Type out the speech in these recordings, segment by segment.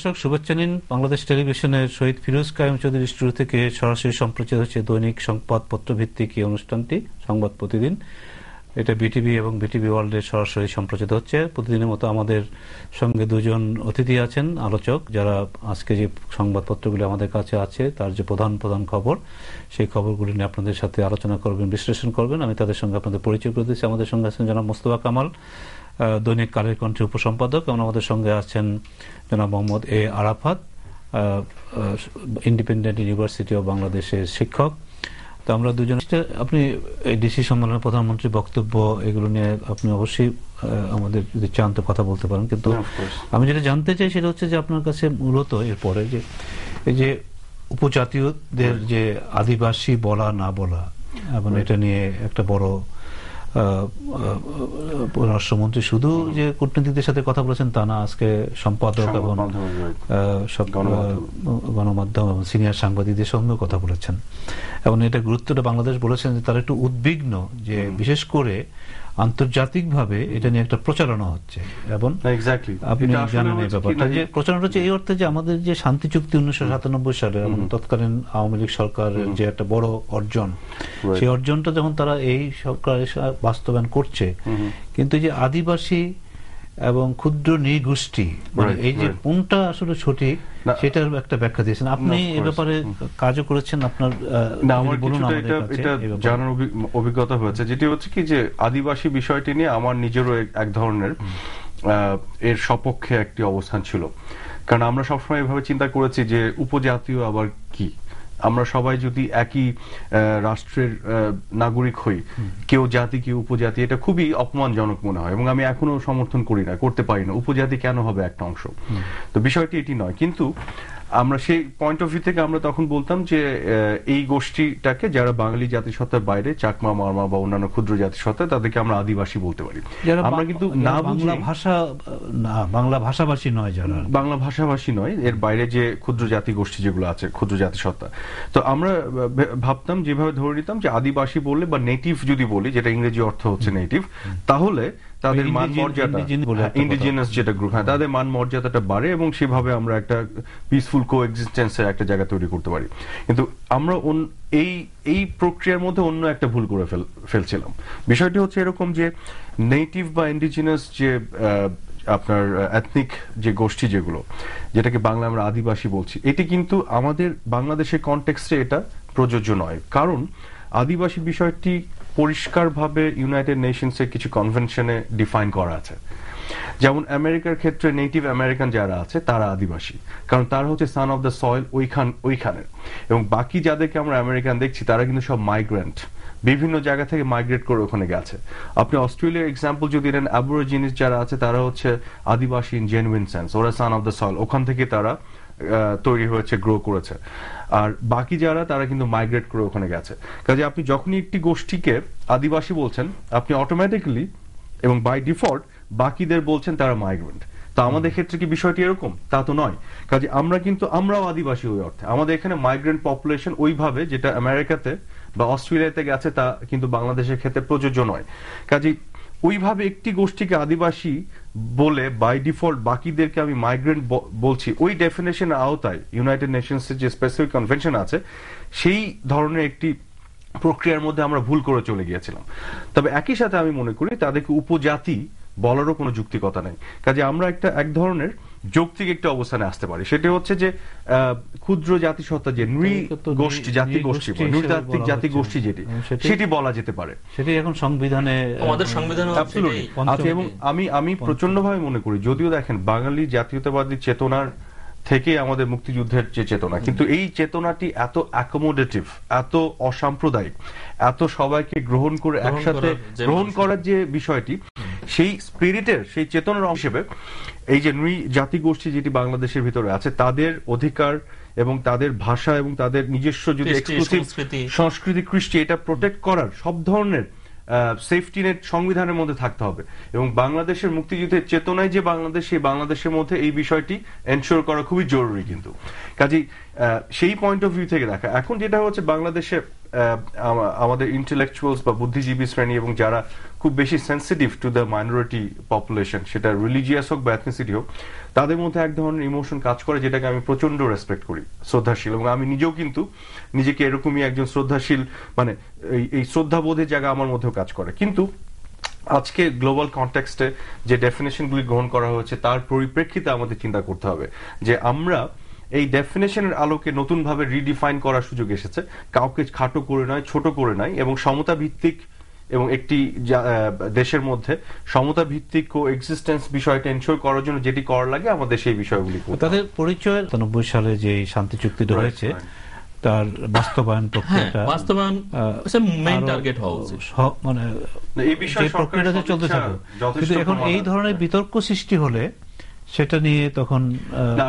দর্শক শুভেচ্ছা নিন। বাংলাদেশ টেলিভিশনের শহীদ ফিরোজ কায়েম চৌধুরী স্টুডিও থেকে সরাসরি সম্প্রচার হচ্ছে দৈনিক সংবাদপত্র ভিত্তিক এই অনুষ্ঠানটি সংবাদ প্রতিদিন। এটা বিটিভি এবং বিটিভি ওয়ার্ল্ডের সরাসরি সম্প্রচারিত হচ্ছে। প্রতিদিনের মতো আমাদের সঙ্গে দুজন অতিথি আছেন, আলোচক, যারা আজকে যে সংবাদপত্রগুলি আমাদের কাছে আছে তার যে প্রধান প্রধান খবর, সেই খবরগুলি নিয়ে আপনাদের সাথে আলোচনা করবেন, বিশ্লেষণ করবেন। আমি তাদের সঙ্গে আপনাদের পরিচয় করে দিচ্ছি। আমাদের সঙ্গে আছেন জনাব মোস্তফা কামাল, দৈনিক কালের কণ্ঠের উপসম্পাদক, এবং আমাদের সঙ্গে আছেন জনাব মোহাম্মদ এ আরাফাত, ইন্ডিপেন্ডেন্ট ইউনিভার্সিটি অব বাংলাদেশের শিক্ষক। তো আমরা দুজন, আপনি এই ডিসি সম্মেলনের প্রধানমন্ত্রীর বক্তব্য এগুলো নিয়ে আপনি অবশ্যই আমাদের যদি চান তো কথা বলতে পারেন, কিন্তু আমি যেটা জানতে চাই সেটা হচ্ছে যে আপনার কাছে মূলত এরপরে যে এই যে উপজাতীয়দের যে আদিবাসী বলা না বলা, এবং এটা নিয়ে একটা বড় পররাষ্ট্রমন্ত্রী শুধু যে কূটনীতিকদের সাথে কথা বলেছেন তা না, আজকে সম্পাদক এবং সব গণমাধ্যম এবং সিনিয়র সাংবাদিকদের সঙ্গেও কথা বলেছেন, এবং এটা গুরুত্বটা বাংলাদেশ বলেছেন যে তারা একটু উদ্বিগ্ন যে বিশেষ করে আন্তর্জাতিকভাবে এটা নিয়ে একটা প্রচারণা হচ্ছে। এবং আপনি জানেন এই ব্যাপারটা, যে প্রচারণা হচ্ছে এই অর্থে যে আমাদের যে শান্তি চুক্তি 1997 সালে এবং তৎকালীন আওয়ামী লীগ সরকারের যে একটা বড় অর্জন, সেই অর্জনটা যখন তারা এই সরকার বাস্তবায়ন করছে, কিন্তু যে আদিবাসী এবং ক্ষুদ্র নৃগোষ্ঠী, মানে এই যে কোনটা আসলে সঠিক সেটার একটা ব্যাখ্যা দিয়েছেন আপনি। এ ব্যাপারে কাজও করেছেন আপনার, বলুন আমাদের কাছে। জানার অভিজ্ঞতা হয়েছে, যেটি হচ্ছে কি যে আদিবাসী বিষয়টি নিয়ে আমার নিজেরও এক ধরনের এর সপক্ষে একটি অবস্থান ছিল। কারণ আমরা সবসময় এভাবে চিন্তা করেছি যে উপজাতীয় আবার কি, আমরা সবাই যদি একই রাষ্ট্রের নাগরিক হই, কেউ জাতি কেউ উপজাতি, এটা খুবই অপমানজনক মনে হয়, এবং আমি এখনো সমর্থন করি না, করতে পারি না। উপজাতি কেন হবে একটা অংশ? তো বিষয়টি এটি নয়, কিন্তু আমরা সেই পয়েন্ট অফ ভিউ থেকে আমরা তখন বলতাম যে এই গোষ্ঠীটাকে, যারা বাঙালি জাতিসত্তার বাইরে, চাকমা, মারমা বা অন্যান্য ক্ষুদ্র জাতিসত্তা, তাদেরকে আমরা আদিবাসী বলতে পারি। আমরা কিন্তু না বাংলা ভাষাভাষী নয়, যারা বাংলা ভাষাভাষী নয়, এর বাইরে যে ক্ষুদ্র জাতি গোষ্ঠী যেগুলো আছে, ক্ষুদ্র জাতিসত্তা, তো আমরা ভাবতাম, যেভাবে ধরে নিতাম যে আদিবাসী বললে বা নেটিভ যদি বলি, যেটা ইংরেজি অর্থ হচ্ছে নেটিভ, তাহলে তাদের মান মর্যাদা, ইন্ডিজিনাস যেটা গ্রুপ, হ্যাঁ, তাদের মান মর্যাদাটা বাড়ে, এবং সেভাবে আমরা একটা পিসফুল কোএক্সিস্টেন্সের একটা জায়গা তৈরি করতে পারি। কিন্তু আমরা এই প্রক্রিয়ার মধ্যে অন্য একটা ভুল করে ফেলছিলাম। বিষয়টি হচ্ছে এরকম যে নেটিভ বা ইন্ডিজিনাস যে আপনার এথনিক যে গোষ্ঠী, যেগুলো, যেটাকে বাংলা আমরা আদিবাসী বলছি, এটি কিন্তু আমাদের বাংলাদেশের কনটেক্সটে এটা প্রযোজ্য নয়। কারণ আদিবাসী বিষয়টি পরিষ্কারভাবে ইউনাইটেড নেশনসের কিছু কনভেনশনে ডিফাইন করা আছে। যেমন আমেরিকার ক্ষেত্রে নেটিভ আমেরিকান যারা আছে তারা আদিবাসী, কারণ তারা হচ্ছে সান অফ দ্য সয়েল ওইখানের। এবং বাকি যাদেরকে আমরা আমেরিকান দেখছি তারা কিন্তু সব মাইগ্রেন্ট, বিভিন্ন জায়গা থেকে মাইগ্রেট করে ওখানে গেছে। আপনি অস্ট্রেলিয়ার এক্সাম্পল যদি নেন, অ্যাবরিজিনিস যারা আছে তারা হচ্ছে আদিবাসী ইন জেনুইন সেন্স, ওরা সান অফ দ্য সয়েল, ওখান থেকে তারা তৈরি হয়েছে, গ্রো করেছে। আর বাকি যারা, তারা কিন্তু মাইগ্রেট করে ওখানে গেছে। কাজে আপনি যখনই একটি গোষ্ঠীকে আদিবাসী বলছেন, আপনি অটোমেটিক্যালি এবং বাই ডিফল্ট বাকিদের বলছেন তারা মাইগ্রেন্ট। তো আমাদের ক্ষেত্রে কি বিষয়টি এরকম? তা তো নয়। কাজে আমরাও আদিবাসী ওই অর্থে। আমাদের এখানে মাইগ্রেন্ট পপুলেশন ওইভাবে, যেটা আমেরিকাতে বা অস্ট্রেলিয়াতে গেছে, তা কিন্তু বাংলাদেশের ক্ষেত্রে প্রযোজ্য নয়। কাজে ওইভাবে একটি গোষ্ঠীকে আদিবাসী বলে বাই ডিফল্ট বাকিদেরকে আমি মাইগ্রেন্ট বলছি, ওই ডেফিনেশনের আওতায় ইউনাইটেড নেশনসের যে স্পেসিফিক কনভেনশন আছে, সেই ধরনের একটি প্রক্রিয়ার মধ্যে আমরা ভুল করে চলে গিয়েছিলাম। তবে একই সাথে আমি মনে করি তাদেরকে উপজাতি বলারও কোনো যৌক্তিকতা নেই। কাজে আমরা এক ধরনের যৌক্তিক একটা অবস্থানে আসতে পারি, সেটা হচ্ছে যে ক্ষুদ্র জাতিসত্তা, যে নৃগোষ্ঠী জাতিগোষ্ঠী, নৃতাত্ত্বিক জাতিগোষ্ঠী যেটি, সেটি বলা যেতে পারে। সেটি এখন সংবিধানে, আমাদের সংবিধানে আছে। এবং আমি প্রচন্ডভাবে মনে করি, যদিও দেখেন বাঙালি জাতীয়তাবাদী চেতনার থেকে আমাদের মুক্তিযুদ্ধের যে চেতনা, কিন্তু এই চেতনাটি এত অ্যাকোমোডেটিভ, এত অসাম্প্রদায়িক, এত সবাইকে গ্রহণ করে একসাথে গ্রহণ করার যে বিষয়টি, সেই স্পিরিটের, সেই চেতনার অংশ হিসেবে এই যে জাতিগোষ্ঠী যেটি বাংলাদেশের ভিতরে আছে, তাদের অধিকার এবং তাদের ভাষা এবং তাদের নিজস্ব যদি এক্সক্লুসিভ সংস্কৃতি, কৃষ্টি, এটা প্রোটেক্ট করার সব ধরনের সেফটি নেট সংবিধানের মধ্যে থাকতে হবে। এবং বাংলাদেশের মুক্তিযুদ্ধের চেতনায় যে বাংলাদেশ, সেই বাংলাদেশের মধ্যে এই বিষয়টি এনশিওর করা খুবই জরুরি। কিন্তু কাজেই সেই পয়েন্ট অফ ভিউ থেকে দেখা, এখন যেটা হচ্ছে বাংলাদেশে আমাদের ইন্টেলেকচুয়ালস বা বুদ্ধিজীবী শ্রেণী এবং যারা খুব বেশি sensitive to the minority population, সেটা রিলিজিয়াস হোক বা এথনিসিটি হোক, তাদের মধ্যে এক ধরনের ইমোশন কাজ করে যেটাকে আমি প্রচন্ড রেসপেক্ট করি, শ্রদ্ধাশীল, এবং আমি নিজেও কিন্তু নিজেকে এরকমই একজন শ্রদ্ধাশীল, মানে এই শ্রদ্ধাবোধের জায়গা আমার মধ্যেও কাজ করে। কিন্তু আজকে গ্লোবাল কনটেক্সটে যে ডেফিনেশনগুলি গ্রহণ করা হয়েছে তার পরিপ্রেক্ষিতে আমাদের চিন্তা করতে হবে যে আমরা এই ডেফিনেশনের আলোকে নতুনভাবে রিডিফাইন করার সুযোগ এসেছে, কাউকে খাটো করে নয়, ছোট করে নয়, এবং সমতা ভিত্তিক এবং একটি দেশের মধ্যে সমতা ভিত্তিক কো এক্সিস্টেন্স বিষয়টা এনশোর করার জন্য যেটি করা লাগে আমাদের সেই বিষয়গুলি তাদের পরিচয় ৯৯ সালে যে শান্তি চুক্তিটা হয়েছে তার বাস্তবায়ন প্রক্রিয়াটা বাস্তবায়ন মেইন টার্গেট হওয়া উচিত, মানে এই বিষয়ে প্রক্রিয়াটা চলতে থাকে। কিন্তু এখন এই ধরনের বিতর্ক সৃষ্টি হলে সেটা নিয়ে তখন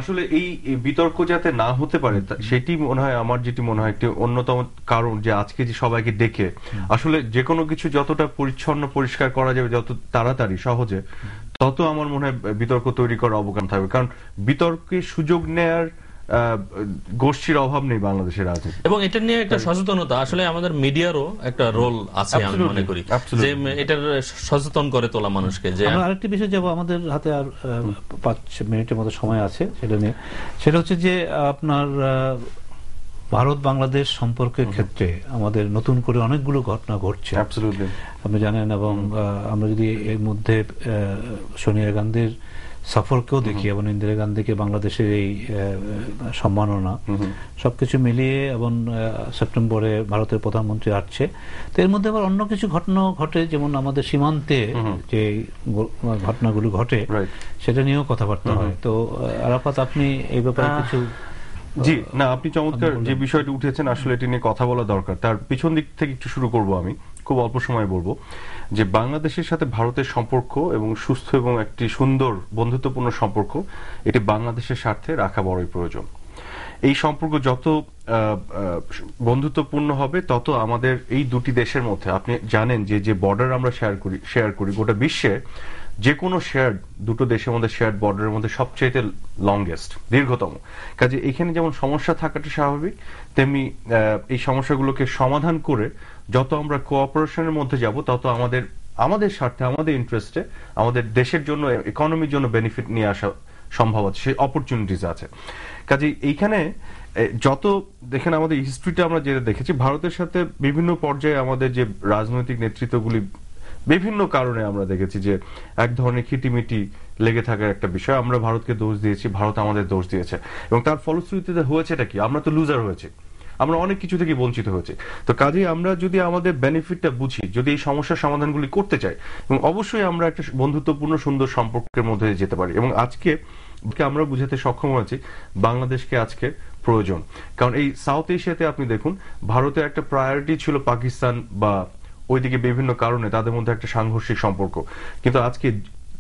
আসলে এই বিতর্ক যাতে না হতে পারে সেটি মনে হয়, আমার যেটি মনে হয় একটি অন্যতম কারণ যে আজকে যে সবাইকে ডেকে আসলে যে কোনো কিছু যতটা পরিচ্ছন্ন পরিষ্কার করা যাবে যত তাড়াতাড়ি সহজে, তত আমার মনে হয় বিতর্ক তৈরি করার অবকাশ থাকবে। কারণ বিতর্কে সুযোগ নেয়ার গোষ্ঠীর অভাব নেই বাংলাদেশের রাজনীতি, এবং এটা নিয়ে একটা সচেতনতা আসলে আমাদের মিডিয়ারও একটা রোল আছে আমি মনে করি, যে এটার সচেতন করে তোলা মানুষকে। যে আমরা আরেকটি বিষয় যাব, আমাদের হাতে আর ৫ মিনিটের মতো সময় আছে সেটা নিয়ে, সেটা হচ্ছে যে আপনার ভারত বাংলাদেশ সম্পর্কের ক্ষেত্রে আমাদের নতুন করে অনেকগুলো ঘটনা ঘটছে আপনি জানেন, এবং আমরা যদি এর মধ্যে সোনিয়া গান্ধীর সফরকেও দেখি এবং ইন্দিরা গান্ধীকে বাংলাদেশের এই সম্মাননা সবকিছু মিলিয়ে, এবং সেপ্টেম্বরে ভারতের প্রধানমন্ত্রী আসছে, তো এর মধ্যে আবার অন্য কিছু ঘটনা ঘটে, যেমন আমাদের সীমান্তে যে ঘটনাগুলো ঘটে সেটা নিয়েও কথাবার্তা হয়। তো আরাফাত, আপনি এই ব্যাপারে কিছু? জি না, আপনি চমৎকার যে বিষয়টি উঠেছেন, আসলে এটি নিয়ে কথা বলা দরকার। তার পিছন দিক থেকে একটু শুরু করব, আমি খুব অল্প সময় বলবো যে বাংলাদেশের সাথে ভারতের সম্পর্ক এবং সুস্থ এবং একটি সুন্দর বন্ধুত্বপূর্ণ সম্পর্ক, এটি বাংলাদেশের স্বার্থে রাখা বড়ই প্রয়োজন। এই সম্পর্ক যত বন্ধুত্বপূর্ণ হবে তত আমাদের এই দুটি দেশের মধ্যে, আপনি জানেন যে যে বর্ডার আমরা শেয়ার করি গোটা বিশ্বে, যে কোনো শেয়ার দুটো দেশের মধ্যে শেয়ার বর্ডারের মধ্যে সবচেয়ে লংগেস্ট, দীর্ঘতম। কাজে এখানে যেমন সমস্যা থাকাটা স্বাভাবিক, তেমনি এই সমস্যাগুলোকে সমাধান করে যত আমরা কোঅপারেশনের মধ্যে যাব তত আমাদের স্বার্থে, আমাদের ইন্টারেস্টে, আমাদের দেশের জন্য, ইকোনমির জন্য বেনিফিট নিয়ে আসা সম্ভব আছে, সেই অপরচুনিটিস আছে। কাজে এইখানে যত দেখেন আমাদের হিস্ট্রিটা আমরা যেটা দেখেছি, ভারতের সাথে বিভিন্ন পর্যায়ে আমাদের যে রাজনৈতিক নেতৃত্বগুলি বিভিন্ন কারণে আমরা দেখেছি যে এক ধরনের খিটিমিটি লেগে থাকার একটা বিষয়, আমরা ভারতকে দোষ দিয়েছি, ভারত আমাদের দোষ দিয়েছে, এবং তার ফলশ্রুতিতে হয়েছেটা কি, আমরা তো লুজার হয়েছি, আমরা অনেক কিছু থেকে বঞ্চিত হয়েছি। তো কাজেই আমরা যদি আমাদের বেনিফিটটা বুঝি, যদি এই সমস্যার সমাধানগুলি করতে চাই, এবং অবশ্যই আমরা একটা বন্ধুত্বপূর্ণ সুন্দর সম্পর্কের মধ্যে যেতে পারি, এবং আজকে আমরা বুঝাতে সক্ষম হয়েছি বাংলাদেশকে আজকে প্রয়োজন। কারণ এই সাউথ এশিয়াতে আপনি দেখুন, ভারতের একটা প্রায়োরিটি ছিল পাকিস্তান বা ওইদিকে বিভিন্ন কারণে তাদের মধ্যে একটা সাংঘর্ষিক সম্পর্ক, কিন্তু আজকে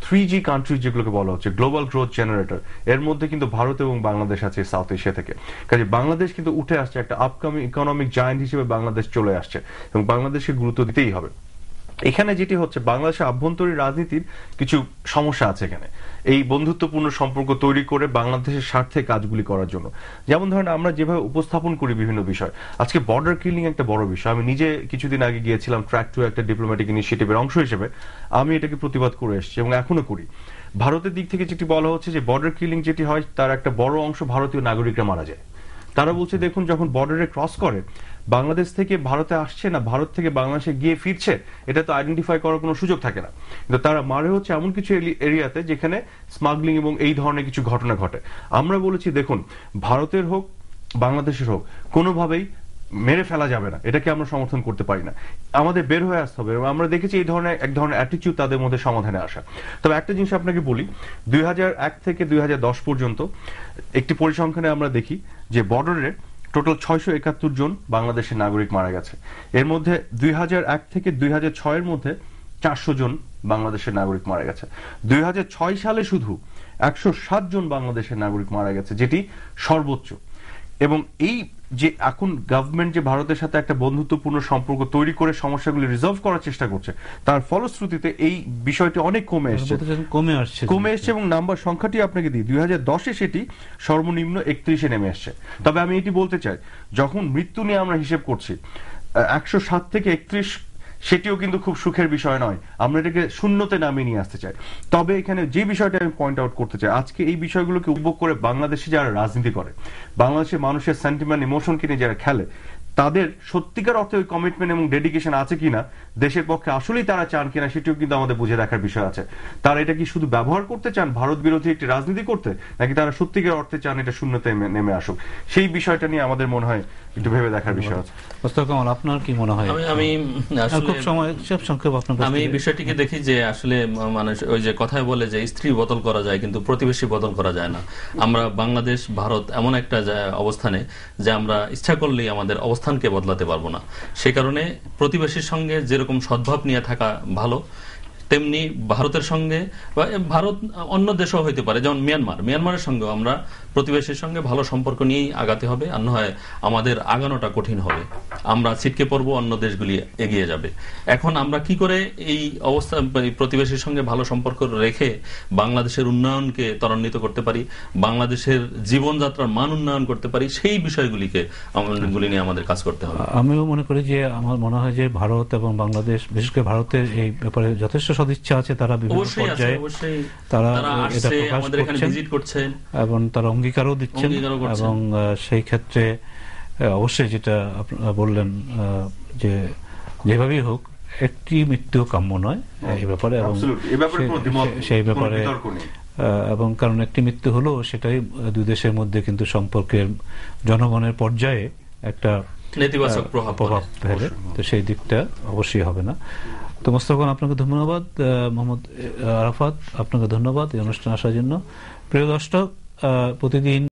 3G কান্ট্রি যেগুলোকে বলা হচ্ছে গ্লোবাল গ্রোথ জেনারেটর, এর মধ্যে কিন্তু ভারত এবং বাংলাদেশ আছে সাউথ এশিয়া থেকে। কাজে বাংলাদেশ কিন্তু উঠে আসছে, একটা আপকামিং ইকোনমিক জায়ান্ট হিসেবে বাংলাদেশ চলে আসছে, এবং বাংলাদেশকে গুরুত্ব দিতেই হবে। এখানে যেটি হচ্ছে, বাংলাদেশের আভ্যন্তরীণ রাজনীতির কিছু সমস্যা আছে এখানে, এই বন্ধুত্বপূর্ণ সম্পর্ক তৈরি করে বাংলাদেশের স্বার্থে কাজগুলি করার জন্য। যেমন ধরেন আমরা যেভাবে উপস্থাপন করি বিভিন্ন বিষয়, আজকে বর্ডার কিলিং একটা বড় বিষয়। আমি নিজে কিছুদিন আগে গিয়েছিলাম ট্র্যাক টু একটা ডিপ্লোম্যাটিক ইনিশিয়েটিভের অংশ হিসেবে, আমি এটাকে প্রতিবাদ করে এসেছি এবং এখনো করি। ভারতের দিক থেকে যেটি বলা হচ্ছে যে বর্ডার কিলিং যেটি হয়, তার একটা বড় অংশ ভারতীয় নাগরিকরা মারা যায়। তারা বলছে দেখুন, যখন বর্ডারে ক্রস করে, বাংলাদেশ থেকে ভারতে আসছে না ভারত থেকে বাংলাদেশে গিয়ে ফিরছে, এটা তো আইডেন্টিফাই করার কোনো সুযোগ থাকে না, কিন্তু তারা মারে হচ্ছে এমন কিছু এরিয়াতে যেখানে স্মাগলিং এবং এই ধরনের কিছু ঘটনা ঘটে। আমরা বলেছি দেখুন, ভারতের হোক বাংলাদেশের হোক, কোনোভাবেই মেরে ফেলা যাবে না, এটাকে আমরা সমর্থন করতে পারি না, আমাদের বের হয়ে আসতে হবে। এবং আমরা দেখেছি এই ধরনের এক ধরনের অ্যাটিটিউড তাদের মধ্যে সমাধানে আসা। তবে একটা জিনিস আপনাকে বলি, 2001 থেকে 2010 পর্যন্ত একটি পরিসংখ্যানে আমরা দেখি যে বর্ডারে টোটাল 671 জন বাংলাদেশের নাগরিক মারা গেছে। এর মধ্যে 2001 থেকে 2006 এর মধ্যে 400 জন বাংলাদেশের নাগরিক মারা গেছে। 2006 সালে শুধু 107 জন বাংলাদেশের নাগরিক মারা গেছে, যেটি সর্বোচ্চ। এবং এই যে এখন গভর্নমেন্ট যে ভারতের সাথে একটা বন্ধুত্বপূর্ণ সম্পর্ক তৈরি করে সমস্যাগুলি রিজলভ করার চেষ্টা করছে, তার ফলশ্রুতিতে এই বিষয়টি অনেক কমে এসছে এবং নাম্বার সংখ্যাটি আপনাকে দিই, 2010-এ সেটি সর্বনিম্ন 31-এ নেমে আসছে। তবে আমি এটি বলতে চাই, যখন মৃত্যু নিয়ে আমরা হিসেব করছি, 107 থেকে 31 সেটিও কিন্তু খুব সুখের বিষয় নয়। আমরা এটাকে শূন্যতে নামিয়ে নিয়ে আসতে চাই। তবে এখানে যে বিষয়টা আমি পয়েন্ট আউট করতে চাই, আজকে এই বিষয়গুলোকে উপভোগ করে বাংলাদেশে যারা রাজনীতি করে, বাংলাদেশের মানুষের সেন্টিমেন্ট ইমোশনকে নিয়ে যারা খেলে, তাদের সত্যিকার অর্থে ওই কমিটমেন্ট এবং ডেডিকেশন আছে কিনা, দেশের পক্ষে আসলেই তারা চান কিনা, সেটিও কিন্তু আমাদের বুঝে দেখার বিষয় আছে। তারা এটা কি শুধু ব্যবহার করতে চান ভারত বিরোধী একটি রাজনীতি করতে, নাকি তারা সত্যিকার অর্থে চান এটা শূন্যতে নেমে আসুক? সেই বিষয়টা নিয়ে আমাদের মনে হয় একটু ভেবে দেখার বিষয় আছে। মোস্তফা কামাল, আপনার কি মনে হয়? আমি খুব সংক্ষেপ আপনার। আমি এই বিষয়টিকে দেখি যে আসলে মানুষ ওই যে কথায় বলে যে স্ত্রী বদল করা যায় কিন্তু প্রতিবেশী বদল করা যায় না। আমরা বাংলাদেশ ভারত এমন একটা অবস্থানে যে আমরা ইচ্ছা করলেই আমাদের অবস্থানকে বদলাতে পারবো না। সে কারণে প্রতিবেশীর সঙ্গে যেরকম সদ্ভাব নিয়ে থাকা ভালো, তেমনি ভারতের সঙ্গে, ভারত অন্য দেশও হইতে পারে, যেমন মিয়ানমারের সঙ্গে আমরা প্রতিবেশীর সঙ্গে ভালো সম্পর্ক নিয়েই আগাতে হবে, আর নয় আমাদের আগানোটা কঠিন হবে, আমরা ছিটকে পড়বো, অন্য দেশগুলি এগিয়ে যাবে। এখন আমরা কি করে এই অবস্থা প্রতিবেশীর সঙ্গে ভালো সম্পর্ক রেখে বাংলাদেশের উন্নয়নকে ত্বরান্বিত করতে পারি, বাংলাদেশের জীবনযাত্রার মান উন্নয়ন করতে পারি, সেই বিষয়গুলিকে নিয়ে আমাদের কাজ করতে হবে। আমিও মনে করি যে আমার মনে হয় যে ভারত এবং বাংলাদেশ, বিশেষ করে ভারতের এই ব্যাপারে যথেষ্ট সদিচ্ছা আছে। তারা বিভিন্ন পর্যায়ে তারা এটা প্রকাশ করছেন এবং তারা অঙ্গীকারও দিচ্ছেন, এবং সেই ক্ষেত্রে অবশ্যই যেটা আপনারা বললেন যে যেভাবেই হোক একটি মৃত্যু কাম্য নয় এই ব্যাপারে, এবং সেই ব্যাপারে এবং কারণ একটি মৃত্যু হলো সেটাই দুই দেশের মধ্যে কিন্তু সম্পর্কের জনগণের পর্যায়ে একটা নেতিবাচক প্রভাব ফেলে, তো সেই দিকটা অবশ্যই হবে না। তো মোস্তফা, আপনাকে ধন্যবাদ। মোহাম্মদ আরাফাত, আপনাকে ধন্যবাদ এই অনুষ্ঠানে আসার জন্য। প্রিয় দর্শক, প্রতিদিন